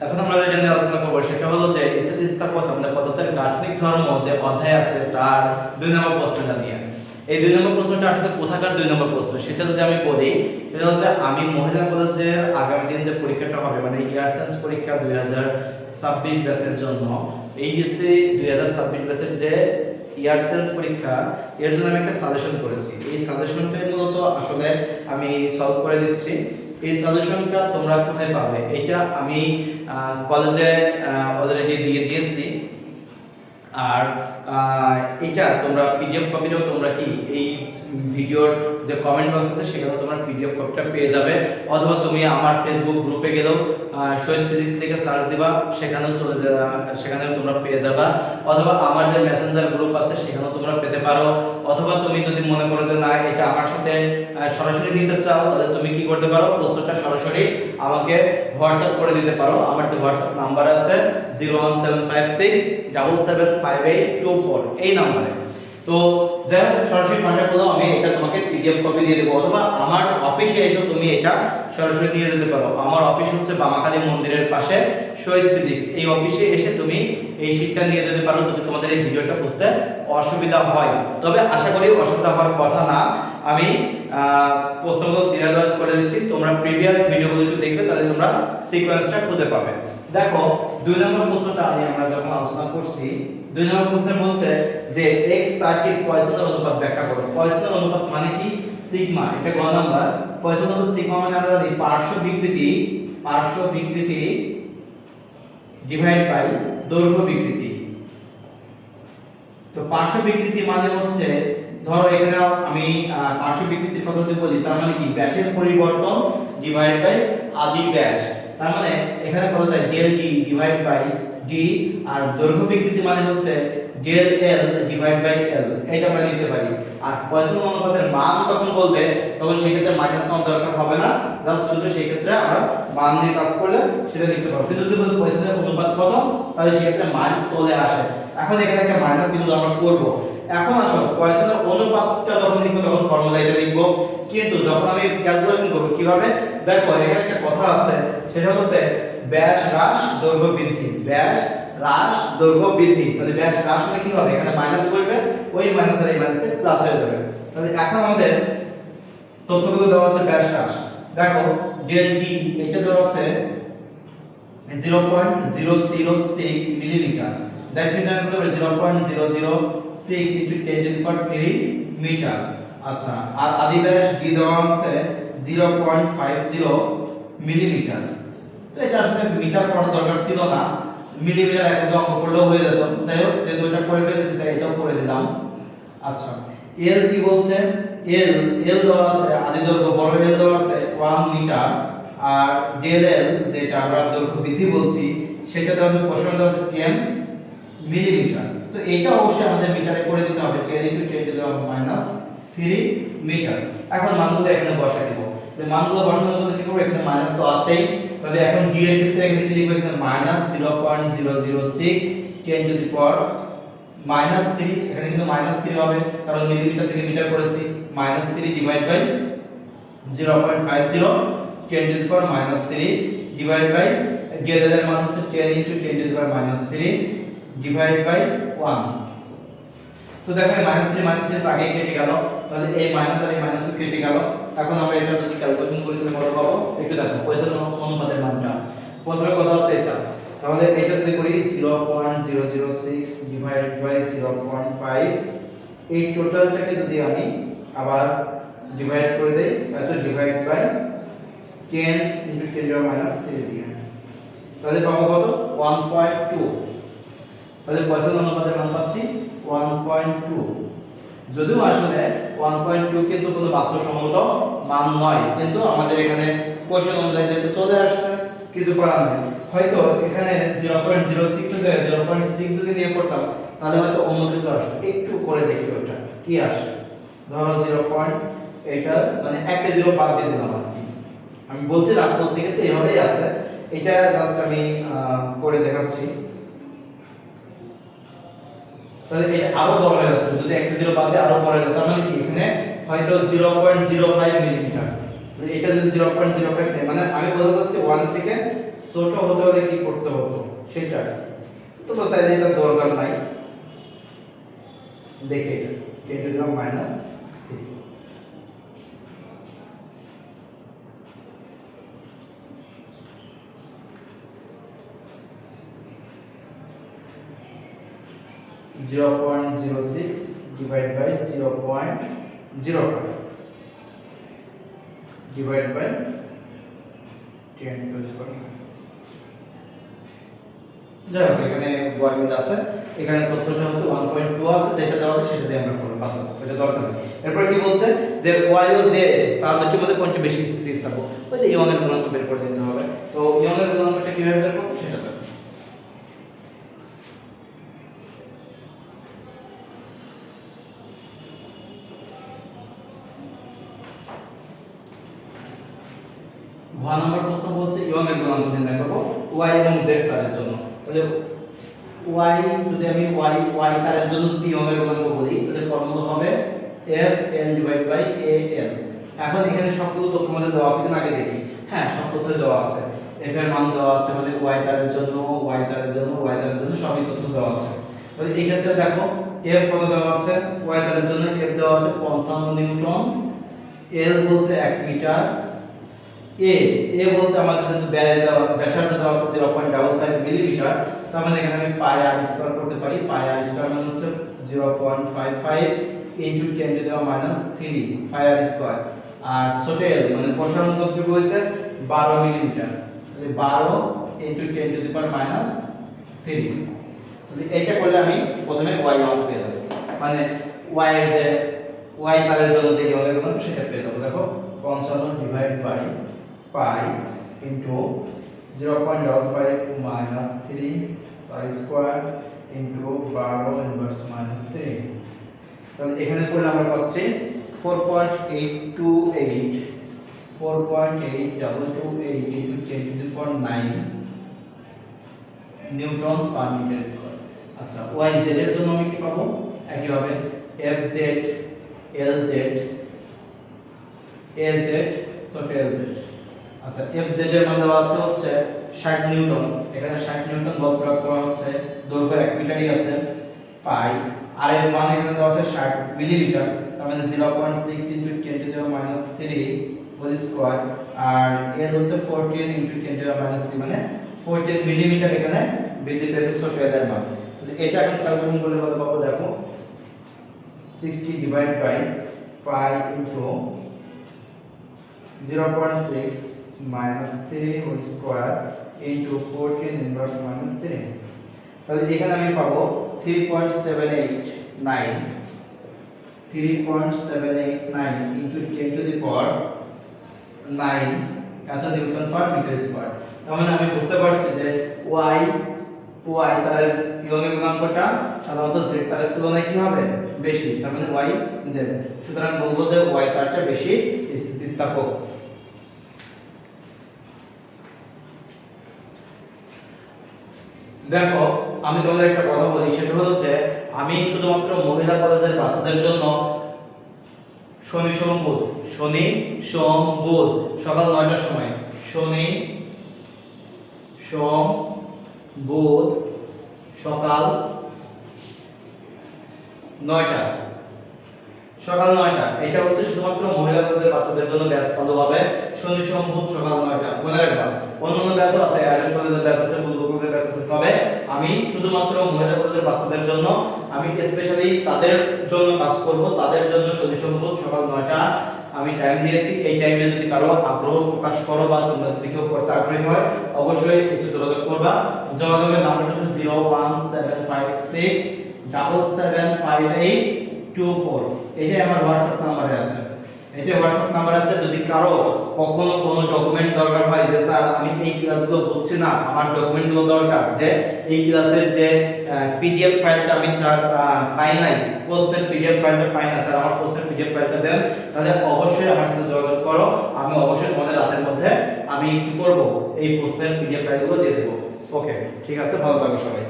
এখন আমরা যেটা নিয়ে আলোচনা করবো সেটা হলো যে স্থিতিস্থাপকতা মানে পদার্থের গাঠনিক ধর্ম যে অধ্যায় আছে তার 2 নম্বর প্রশ্নটা নিয়ে। এই 2 নম্বর প্রশ্নটা আসলে কোথাকার 2 নম্বর প্রশ্ন সেটা যদি আমি বলি, সেটা হচ্ছে আমি মহিলা কলেজের আগামী দিন যে পরীক্ষাটা হবে মানে ইয়ার চেঞ্জ পরীক্ষা 2026 ব্যাচের জন্য, এইচএসসি 2026 ব্যাচের যে ইয়ার চেঞ্জ পরীক্ষা, এর জন্য আমি একটা সাজেশন করেছি। এই সাজেশনটাই মূলত আসলে আমি সলভ করে দিচ্ছি। এই সলিউশনটা তোমরা কোথায় পাবে? এটা আমি কলেজে অলরেডি দিয়ে দিয়েছি। আর এটা তোমরা পিডিএফ কপিটাও তোমরা কি এই ভিডিওর যে কমেন্ট বক্স আছে সেখানে তোমরা পিডিএফ কপিটা পেয়ে যাবে, অথবা তুমি আমার ফেসবুক গ্রুপে গেলেও শহীদ ফিজিক্স থেকে সার্চ দিবা, সেখানেও চলে যাবে, সেখানেও তোমরা পেয়ে যাবা, অথবা আমার যে মেসেঞ্জার গ্রুপ আছে সেখানেও তোমরা পেতে পারো। অথবা তুমি যদি মনে করো যে না এটা আমার সাথে সরাসরি দিতে চাও, তাহলে তুমি কি করতে পারো, প্রশ্নটা সরাসরি আমাকে হোয়াটসঅ্যাপ করে দিতে পারো। আমার যে হোয়াটসঅ্যাপ নাম্বার আছে 01756775824 এই নাম্বারে। তো যাই হোক, সরাসরি কন্ট্যাক্ট করো, আমি এটা তোমাকে পিডিএফ কপি দিয়ে দেবো, অথবা আমার অফিসে এসে তুমি এটা সরাসরি নিয়ে যেতে পারো। আমার অফিস হচ্ছে বামাখালী মন্দিরের পাশে শহীদ ফিজিক্স, এই অফিসে এসে তুমি এই শীটটা নিয়ে যেতে পারো যদি তোমাদের এই ভিডিওটা বুঝতে অসুবিধা হয়। তবে আশা করি অসুবিধা হওয়ার কথা না। আমি প্রশ্নগুলো সিরিয়াল ওয়াইজ করে দিচ্ছি, তোমরা প্রিভিয়াস ভিডিওগুলো একটু দেখবে, তাহলে তোমরা সিকোয়েন্সটা খুঁজে পাবে। দেখো 2 নম্বর প্রশ্নটা নিয়ে আমরা যখন আলোচনা করছি, 2 নম্বর প্রশ্নে বলছে যে x তারটির পয়সনের অনুপাত ব্যাখ্যা করো। পয়সনের অনুপাত মানে কি? সিগমা। এটা গ নাম্বার। পয়সনের অনুপাত সিগমা মানে আমরা জানি পার্শ্ব বিকৃতি ডিভাইড বাই দৈর্ঘ্য বিকৃতি। তো পার্শ্ব বিকৃতি মানে হচ্ছে, ধরো এখানে আমি পার্শ্ব বিকৃতির কথা যদি বলি, তার মানে কি ব্যাসের পরিবর্তন ডিভাইড বাই আদি ব্যাস। তার মানে এখানে বলা যায় del d divide by d, আর দৈর্ঘ্য বিকৃতি মানে হচ্ছে del l divide by l, এটা আমরা নিতে পারি। আর পয়সন অনুপাতের মান যখন বলবে তখন সেই ক্ষেত্রে মাইনাস নেওয়ার দরকার হবে না, জাস্ট শুধু সেই ক্ষেত্রে আমরা মান দিয়ে কাজ করলে সেটা লিখতে পারবো। কিন্তু যদি বলি পয়সনের অনুপাত কত, তাহলে সেই ক্ষেত্রে মান চলে আসে। এখন এখানে একটা মাইনাস ইউজ আমরা করব। এখন আসো পয়সনের অনুপাতটা যখন লিখবো তখন ফর্মুলা এটা লিখবো, কিন্তু যখন আমি ক্যালকুলেশন করব কিভাবে, দেখো এখানে একটা কথা আছে, সেটা হচ্ছে ব্যাস হ্রাস দৈর্ঘ্য বৃদ্ধি, ব্যাস হ্রাস দৈর্ঘ্য বৃদ্ধি। তাহলে ব্যাস হ্রাস হলে কি হবে, এখানে মাইনাস বসবে, ওই মাইনাস আর এই মাইনাসে প্লাস হয়ে যাবে। তাহলে এখন আমাদের তথ্যগুলো দেওয়া আছে ব্যাস হ্রাস। দেখো ডেল ডি এটা দেওয়া আছে 0.006 মিলিমিটার, দ্যাট মিন্স আমি বলতে পারি 0.006 * 10⁻³ মিটার। আচ্ছা, আর আদি ব্যাস ডি দেওয়া আছে 0.50 মিলিমিটার। তো এটা আসলে মিটার পড়ার দরকার ছিল না, মিলিমিটার এককে অঙ্ক করলেও হয়ে যেত। যাই হোক, যেহেতু এটা করে ফেলেছি তাই এটাও করে দিলাম। আচ্ছা, এল কি বলছে, এল দেওয়া আছে আদি দৈর্ঘ্য বড় এল দেওয়া আছে 1 মিটার, আর ডেল এল যেটা আমরা দৈর্ঘ্য বৃদ্ধি বলছি সেটা দেওয়া আছে, প্রশ্ন দেওয়া আছে 10 মিলিমিটার। তো এটা অবশ্যই আমাদের মিটারে করে দিতে হবে, 10 * 10⁻³ মিটার। এখন মানগুলো এখানে বসাই দেব। যে মানগুলো বসানোর জন্য কি করব, এখানে মাইনাস তো আছেই, তাহলে এখন ডি এর ক্ষেত্রে এখানে কি লিখব, এখানে -0.006 10⁻³ এখানে কিন্তু -3 হবে, কারণ মিলিমিটার থেকে মিটার করেছি। -3 divide by 0.50 10⁻³ divide by del এর মান হচ্ছে 10 * 10⁻³ ডিভাইড বাই 1। তো দেখো -3 আগে কেটে গেল, তাহলে এই মাইনাস আর এই মাইনাসও কেটে গেল। এখন আমরা এটা যদি ক্যালকুলেশন করি তাহলে কত পাবো, একটু দেখো পয়সনের অনুপাতের মানটা প্রথমে কত আছে এটা, তাহলে এটা যদি করি 0.006 ডিভাইড বাই 0.5, এই টোটালটাকে যদি আমি আবার ডিভাইড করে দেই, তাহলে ডিভাইড বাই 10 * 10⁻³ দিয়ে, তাহলে পাবো কত 1.2। তাহলে পয়সনের অনুপাতের মান পাচ্ছি 1.2। যদিও আসলে 1.2 কিন্তু কোনো বাস্তবসম্মত মান নয়, কিন্তু আমাদের এখানে কোশ্চেন অনুযায়ী যেহেতু চলে আসছে কিছু করার নেই। হয়তো এখানে 0.06 এর জায়গায় 0.6 যদি নিয়ে পড়তাম তাহলে হয়তো অন্য কিছু আসতো। একটু করে দেখি ওটা কি আসে। ধরো 0. এটা মানে একটা 0 বাদ দিয়ে দিলাম আর কি, আমি বলছিলাম প্রশ্নে কিন্তু এইভাবেই আছে, এটা জাস্ট আমি করে দেখাচ্ছি। তাহলে এটা আরো বড় হয়ে যাচ্ছে, যদি একটা 0 বাদ দিয়ে আরো বড় হয়ে যায়, তার মানে কি এখানে হয়তো 0.05 মিলিমিটার, এটা যদি 0.05 নেই মানে আমি বোঝাতে চাচ্ছি 1 থেকে ছোট হতে হলে কি করতে হতো সেটা। তোমরা চাইলে এটা দরকার নাই, দেখে এটা 10 to the power minus 3। (0.06 divided by 0.05 divided by 10 to the power minus। যাই হোক এখানে ওয়ার্কিং আছে, এখানে তথ্যটা হচ্ছে 1.2 আছে, যেটা দেওয়া আছে সেটা দিয়ে আমরা করব, বাদ দাও এটা দরকার নেই। এরপর কি বলছে যে y ও z তার দুটির মধ্যে কোনটি বেশি স্থিতিস্থাপক, ওই যে ইয়ং এর গুণাঙ্ক বের করে দিতে হবে। তো ইয়ং এর গুণাঙ্কটা কিভাবে বের করব সেটা দেখো। ঘ নম্বর প্রশ্ন বলছে ইয়ং এর গুণাঙ্ক নির্ণয় করব y এবং z তারের জন্য। তাহলে y যদি আমি y তারের জন্য যদি ইয়ং এর গুণাঙ্ক বলি তাহলে ফর্মুলা হবে fl / al। এখন এখানে সবগুলো তথ্য আমাদের দেওয়া আছে কিনা আগে দেখি। হ্যাঁ, সব তথ্য দেওয়া আছে, f এর মান দেওয়া আছে, মানে y তারের জন্য y তারের জন্য y তারের জন্য সবই তথ্য দেওয়া আছে। তাহলে এই ক্ষেত্রে দেখো f কত দেওয়া আছে, y তারের জন্য f দেওয়া আছে 55 নিউটন, l বলছে 1 মিটার, a বলতে আমাদের যেহেতু ব্যাসার্ধ দেওয়া আছে 0.55 মিলিমিটার, তার মানে এখানে আমি পাই r স্কয়ার করতে পারি। পাই r স্কয়ার মানে হচ্ছে 0.55 into 10 to the power minus 3 pi r square. আর ছোট l মানে প্রসারণ কতটুকু হয়েছে 12 মিলিমিটার, তাহলে 12 into 10 to the power minus 3। তাহলে এইটা করলে আমি প্রথমে y মান পেয়ে যাব, মানে y এর যে y তারের জন্য যে ইয়ং এর গুণাঙ্ক সেটা পেয়ে যাব। দেখো 55 divide by pi into 0.55 minus 3 তার স্কয়ার ইনটু 12 ইনভার্স মাইনাস 3। তাহলে এখানে করলে আমরা পাচ্ছি 4.828 into 10 to the power 9 newton per metre square. আচ্ছা, y z এর জন্য আমি কি পাবো, একই হবে fz lz az ছোট lz। আচ্ছা, fz এর মান দেওয়া আছে হচ্ছে 60 নিউটন, এখানে 60 নিউটন বল প্রয়োগ করা হচ্ছে, দৈর্ঘ্য 1 মিটারই আছে। পাই আর এর মান এখানে দেওয়া আছে 60 মিলিমিটার, তার মানে 0.6 into 10 to the power minus 3 whole square. আর l হচ্ছে 14 into 10 to the power minus 3 মানে 14 মিলিমিটার এখানে বৃদ্ধি পেয়েছে ছোট l এর মান। তাহলে এটা এখন ক্যালকুলেশন করলে কত পাবো দেখো, 60 divide by pi into 0.6 minus 3 whole square into 14 inverse minus 3। তাহলে এখানে আমি পাবো 3.789 into 10 to the power 9 এত নিউটন পার মিটার স্কয়ার। তার মানে আমি বুঝতে পারছি যে y তারের ইয়ং এর গুণাঙ্কটা সাধারণত z তারের তুলনায় কি হবে বেশি, তার মানে y z। সুতরাং বলবো যে y তারটা বেশি স্থিতিস্থাপক। দেখো আমি তোমাদের একটা কথা বলি, সেটা হলো যে আমি শুধুমাত্র মহিলা কলেজের বাচ্চাদের জন্য শনি সোম বুধ সকাল 9টার সময়, শনি সোম বুধ সকাল 9টা, এটা হচ্ছে শুধুমাত্র মহিলা কলেজের বাচ্চাদের জন্য ব্যাচ চালু হবে শনি সোম বুধ সকাল 9টা। মনে রাখবা অন্যান্য ব্যাচও আছে, আইডল কলেজের ব্যাচ আছে, বুলবুল কলেজের ব্যাচ আছে, তবে আমি শুধুমাত্র মহিলা কলেজের বাচ্চাদের জন্য আমি স্পেশালি তাদের জন্য কাজ করব, তাদের জন্য শনি সোম বুধ সকাল 9টা আমি টাইম দিয়েছি। এই টাইমে যদি কারো আগ্রহ প্রকাশ করো বা তোমরা যদি কেউ করতে আগ্রহী হয় অবশ্যই এসে যোগাযোগ করবা। যোগাযোগের নাম্বার হচ্ছে 01756 775824। এটাই আমার হোয়াটসঅ্যাপ নাম্বারে আছে, এটা হোয়াটসঅ্যাপ নাম্বার আছে। যদি কারো কখনো কোনো ডকুমেন্ট দরকার হয় যে স্যার আমি এই ক্লাসগুলো বুঝছি না, আমার ডকুমেন্টগুলো দরকার, যে এই ক্লাসের যে পিডিএফ ফাইলটা আমি স্যার পাই নাই, প্রশ্নের পিডিএফ ফাইলটা পাই না স্যার, আমার প্রশ্নের পিডিএফ ফাইলটা দেন, তাহলে অবশ্যই আমার সাথে যোগাযোগ করো। আমি অবশ্যই তোমাদের রাতের মধ্যে আমি কি করব এই প্রশ্নের পিডিএফ ফাইলগুলো দিয়ে দেবো। ওকে, ঠিক আছে, ভালো থাকো সবাই।